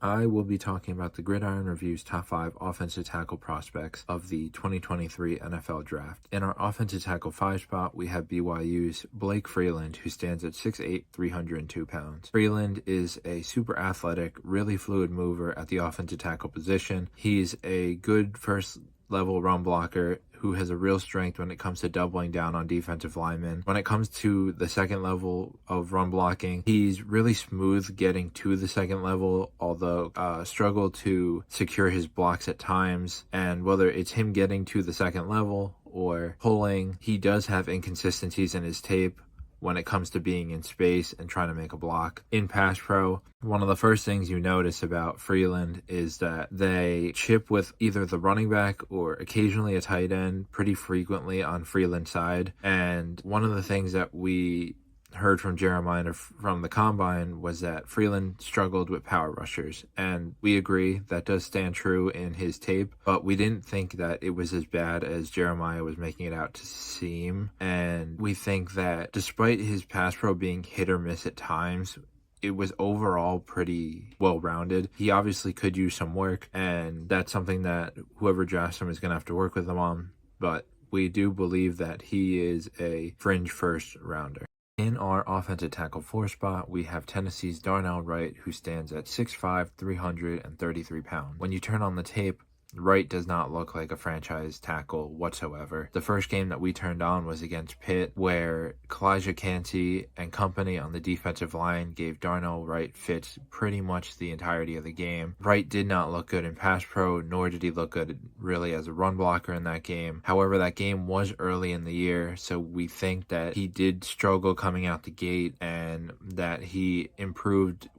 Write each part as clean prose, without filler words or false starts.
I will be talking about the Gridiron Review's top 5 offensive tackle prospects of the 2023 NFL Draft. In our offensive tackle 5 spot, we have BYU's Blake Freeland, who stands at 6'8", 302 pounds. Freeland is a super athletic, really fluid mover at the offensive tackle position. He's a good first level run blocker who has a real strength when it comes to doubling down on defensive linemen. When it comes to the second level of run blocking, he's really smooth getting to the second level, although struggle to secure his blocks at times. And whether it's him getting to the second level or pulling, he does have inconsistencies in his tape when it comes to being in space and trying to make a block. In pass pro, one of the first things you notice about Freeland is that they chip with either the running back or occasionally a tight end pretty frequently on Freeland's side. And one of the things that we heard from Jeremiah from the combine was that Freeland struggled with power rushers, and we agree that does stand true in his tape, but we didn't think that it was as bad as Jeremiah was making it out to seem. And we think that despite his pass pro being hit or miss at times, it was overall pretty well-rounded. He obviously could use some work, and that's something that whoever drafts him is going to have to work with him on, but we do believe that he is a fringe first rounder. In our offensive tackle 4 spot, we have Tennessee's Darnell Wright, who stands at 6'5", 333 pounds. When you turn on the tape, Wright does not look like a franchise tackle whatsoever. The first game that we turned on was against Pitt, where Kalijah Kancey and company on the defensive line gave Darnell Wright fits pretty much the entirety of the game. Wright did not look good in pass pro, nor did he look good really as a run blocker in that game. However, that game was early in the year, so we think that he did struggle coming out the gate and that he improved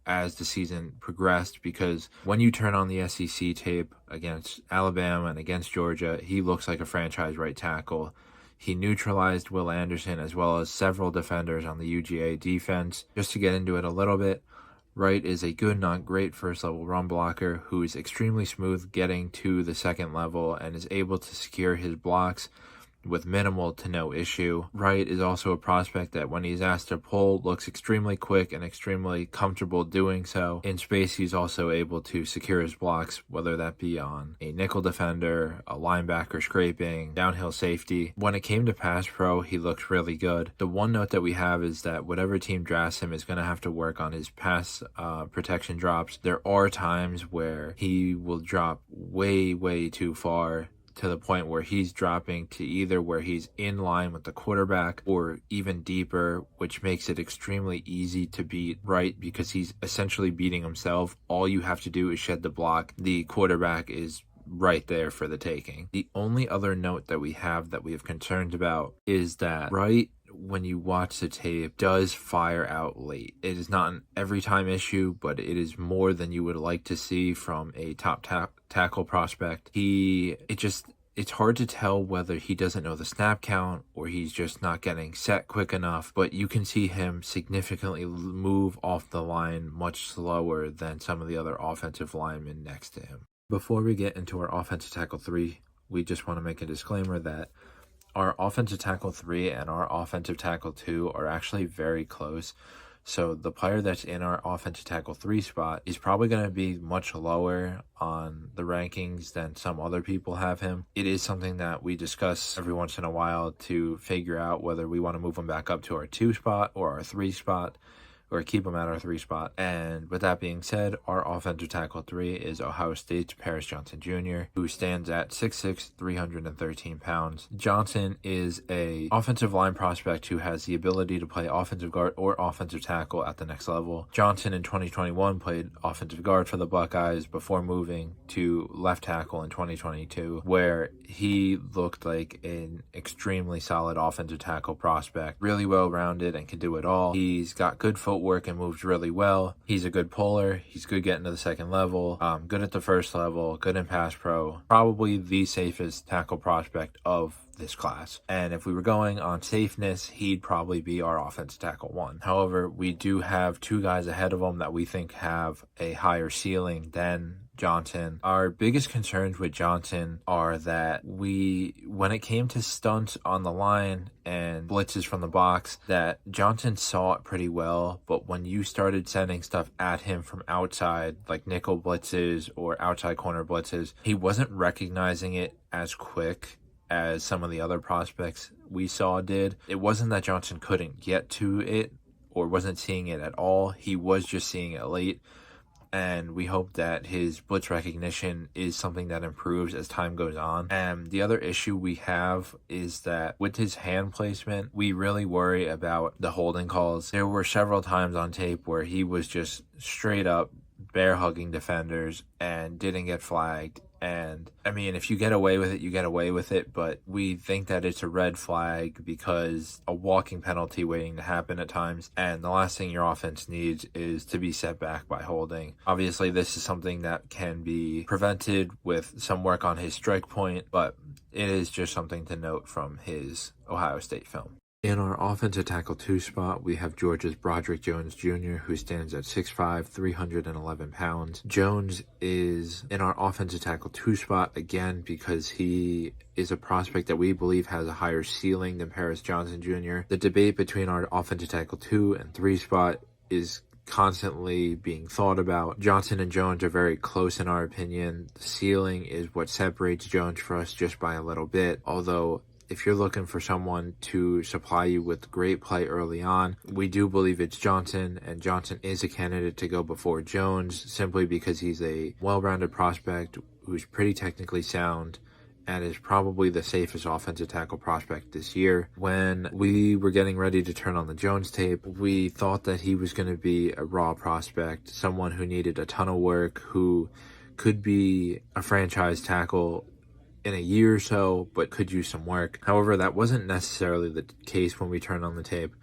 as the season progressed, because when you turn on the SEC tape against Alabama and against Georgia, he looks like a franchise right tackle. He neutralized Will Anderson as well as several defenders on the UGA defense. Just to get into it a little bit, Wright is a good, not great first level run blocker who is extremely smooth getting to the second level and is able to secure his blocks with minimal to no issue. Wright is also a prospect that when he's asked to pull, looks extremely quick and extremely comfortable doing so. In space, he's also able to secure his blocks, whether that be on a nickel defender, a linebacker scraping, downhill safety. When it came to pass pro, he looked really good. The one note that we have is that whatever team drafts him is going to have to work on his pass protection drops. There are times where he will drop way too far, to the point where he's dropping to either where he's in line with the quarterback or even deeper, which makes it extremely easy to beat Wright because he's essentially beating himself. All you have to do is shed the block. The quarterback is right there for the taking. The only other note that we have concerns about is that Wright, when you watch the tape, does fire out late. It is not an every time issue, but it is more than you would like to see from a top tackle prospect. It's hard to tell whether he doesn't know the snap count or he's just not getting set quick enough, but you can see him significantly move off the line much slower than some of the other offensive linemen next to him. Before we get into our offensive tackle 3, we just want to make a disclaimer that our offensive tackle 3 and our offensive tackle 2 are actually very close. So the player that's in our offensive tackle 3 spot is probably going to be much lower on the rankings than some other people have him. It is something that we discuss every once in a while to figure out whether we want to move him back up to our 2 spot or our 3 spot, or keep him at our 3 spot. And with that being said, our offensive tackle 3 is Ohio State's Paris Johnson Jr., who stands at 6'6", 313 pounds. Johnson is a offensive line prospect who has the ability to play offensive guard or offensive tackle at the next level. Johnson in 2021 played offensive guard for the Buckeyes before moving to left tackle in 2022, where he looked like an extremely solid offensive tackle prospect, really well-rounded and can do it all. He's got good footwork and moves really well. He's a good puller. He's good getting to the second level, good at the first level, good in pass pro. Probably the safest tackle prospect of this class. And if we were going on safeness, he'd probably be our offensive tackle 1. However, we do have 2 guys ahead of him that we think have a higher ceiling than Johnson. Our biggest concerns with Johnson are that when it came to stunts on the line and blitzes from the box, that Johnson saw it pretty well, but when you started sending stuff at him from outside, like nickel blitzes or outside corner blitzes, he wasn't recognizing it as quick as some of the other prospects we saw did. It wasn't that Johnson couldn't get to it or wasn't seeing it at all. He was just seeing it late. And we hope that his blitz recognition is something that improves as time goes on. And the other issue we have is that with his hand placement, we really worry about the holding calls. There were several times on tape where he was just straight up bear hugging defenders and didn't get flagged. And I mean, if you get away with it, you get away with it, but we think that it's a red flag because a walking penalty waiting to happen at times, and the last thing your offense needs is to be set back by holding. Obviously, this is something that can be prevented with some work on his strike point, but it is just something to note from his Ohio State film. In our offensive tackle 2 spot, we have Georgia's Broderick Jones Jr., who stands at 6'5", 311 pounds. Jones is in our offensive tackle 2 spot again because he is a prospect that we believe has a higher ceiling than Paris Johnson Jr. The debate between our offensive tackle 2 and 3 spot is constantly being thought about. Johnson and Jones are very close in our opinion. The ceiling is what separates Jones for us just by a little bit, although if you're looking for someone to supply you with great play early on, we do believe it's Johnson, and Johnson is a candidate to go before Jones simply because he's a well-rounded prospect who's pretty technically sound and is probably the safest offensive tackle prospect this year. When we were getting ready to turn on the Jones tape, we thought that he was going to be a raw prospect, someone who needed a ton of work, who could be a franchise tackle in a year or so, but could use some work. However, that wasn't necessarily the case when we turned on the tape.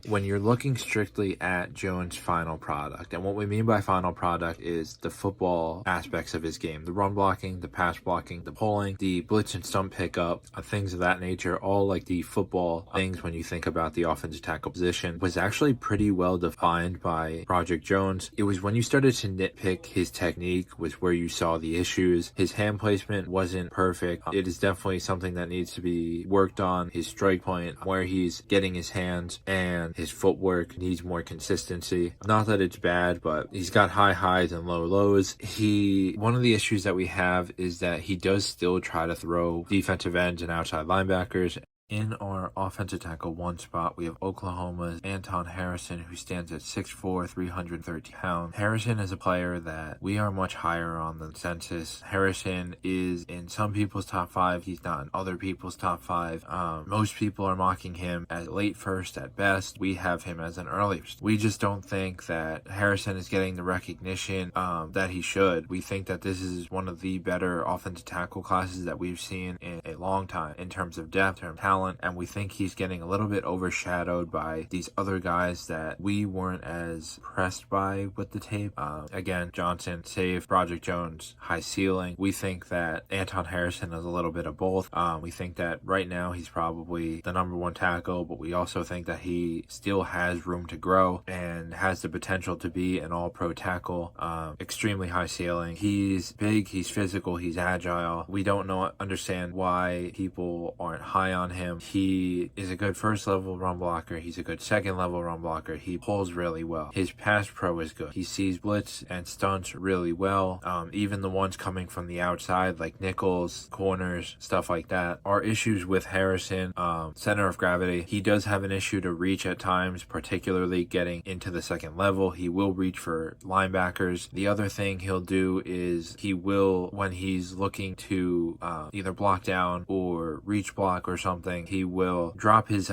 When you're looking strictly at Jones' final product, and what we mean by final product is the football aspects of his game, the run blocking, the pass blocking, the pulling, the blitz and stump pickup, things of that nature, all like the football things when you think about the offensive tackle position, was actually pretty well defined by Broderick Jones. It was when you started to nitpick his technique was where you saw the issues. His hand placement wasn't perfect. It is definitely something that needs to be worked on. His strike point, where he's getting his hands, and his footwork needs more consistency. Not that it's bad, but he's got high highs and low lows. One of the issues that we have is that he does still try to throw defensive ends and outside linebackers. In our offensive tackle 1 spot, we have Oklahoma's Anton Harrison, who stands at 6'4", 330 pounds. Harrison is a player that we are much higher on the census. Harrison is in some people's top 5. He's not in other people's top 5. Most people are mocking him as late first at best. We have him as an early first. We just don't think that Harrison is getting the recognition that he should. We think that this is one of the better offensive tackle classes that we've seen in a long time in terms of depth, in terms of talent, and we think he's getting a little bit overshadowed by these other guys that we weren't as impressed by with the tape. Again, Johnson, safe, Broderick Jones, high ceiling. We think that Anton Harrison is a little bit of both. We think that right now he's probably the number 1 tackle, but we also think that he still has room to grow and has the potential to be an all-pro tackle. Extremely high ceiling. He's big, he's physical, he's agile. We don't understand why people aren't high on him. He is a good first level run blocker. He's a good second level run blocker. He pulls really well. His pass pro is good. He sees blitz and stunts really well. Even the ones coming from the outside, like nickels, corners, stuff like that. Our issues with Harrison, center of gravity. He does have an issue to reach at times, particularly getting into the second level. He will reach for linebackers. The other thing he'll do is he will, when he's looking to either block down or reach block or something, throwing, he will drop his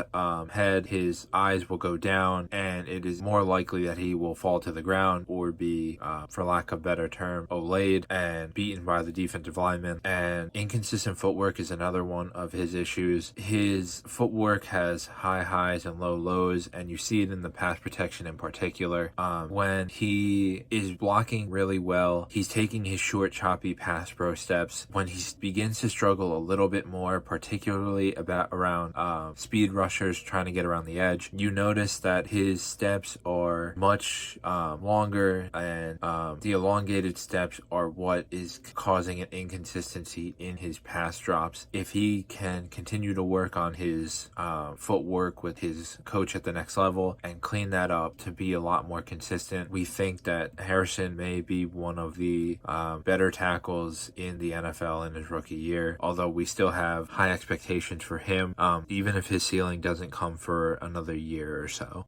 head, his eyes will go down, and it is more likely that he will fall to the ground or be, for lack of a better term, olayed and beaten by the defensive lineman. And inconsistent footwork is another one of his issues. His footwork has high highs and low lows, and you see it in the pass protection in particular. When he is blocking really well, he's taking his short, choppy pass pro steps. When he begins to struggle a little bit more, particularly around speed rushers trying to get around the edge, you notice that his steps are much longer, and the elongated steps are what is causing an inconsistency in his pass drops. If he can continue to work on his footwork with his coach at the next level and clean that up to be a lot more consistent, we think that Harrison may be one of the better tackles in the NFL in his rookie year, although we still have high expectations for him, even if his ceiling doesn't come for another year or so.